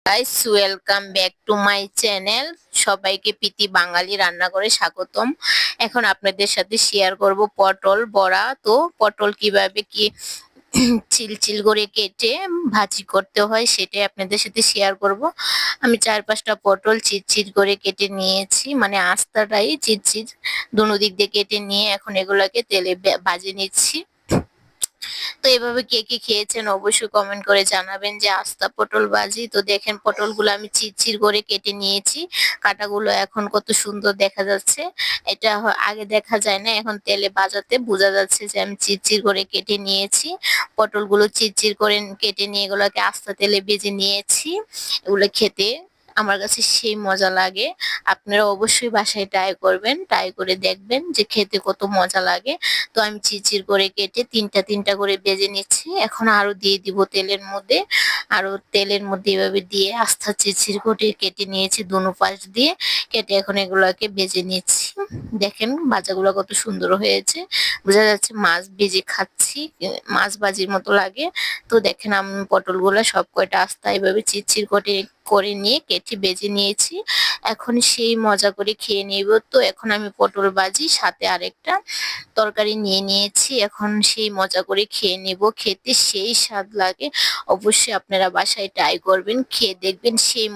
Guys, welcome back to my channel. সবাইকে প্রীতি বাঙালি রান্নাঘরে স্বাগতম। এখন আপনাদের সাথে শেয়ার করব পটল বড়া। তো পটল কিভাবে কি চিল করে কেটে ভাজি করতে হয় সেটাই আপনাদের সাথে শেয়ার করব। আমি 4-5টা পটল চিরচির করে কেটে নিয়েছি, মানে আস্তাটাই চিরচির দুনো দিক দিয়ে কেটে নিয়ে এখন এগুলোকে তেলে ভাজে নিচ্ছি। তো এভাবে কে কে খেয়েছেন অবশ্যই কমেন্ট করে জানাবেন যে আস্তা পটল ভাজি। তো দেখেন পটলগুলো আমি চিরচির করে কেটে নিয়েছি। কাটাগুলো এখন কত সুন্দর দেখা যাচ্ছে। এটা আগে দেখা যায় না, এখন তেলে ভাজাতে বোঝা যাচ্ছে যে আমি চিরচির করে কেটে নিয়েছি। পটলগুলো চিরচির করে কেটে নিয়ে এগুলোকে আস্তা তেলে ভেজে নিয়েছি। এগুলো খেতে আমার কাছে সেই মজা লাগে। আপনারা অবশ্যই বাসায় ট্রাই করবেন, ট্রাই করে দেখবেন যে খেতে কত মজা লাগে। তো আমি চিরচির করে কেটে তিনটা তিনটা করে ভেজে নিচ্ছি। এখন আরো দিয়ে দিব তেলের মধ্যে। আরো তেলের মধ্যে এভাবে দিয়ে আস্তা চিরচির করে কেটে নিয়েছি দুনো পাশ দিয়ে। কেটে এখন এগুলোকে ভেজে নিচ্ছি। দেখেন ভাজাগুলো কত সুন্দর হয়েছে, বোঝা যাচ্ছে মাছ ভেজে খাচ্ছি, মাছ ভাজির মতো লাগে। তো দেখেন আমি পটলগুলো সব কয়টা আস্তা এভাবে চিরচির করে করে নিয়ে কেটে ভেজে নিয়েছি। এখন সেই মজা করে খেয়ে নেব। তো এখন আমি পটল ভাজি সাথে আরেকটা তরকারি নিয়ে নিয়েছি, এখন সেই মজা করে খেয়ে নেব। খেতে সেই স্বাদ লাগে। অবশ্যই আপনারা বাসায় ট্রাই করবেন, খেয়ে দেখবেন সেই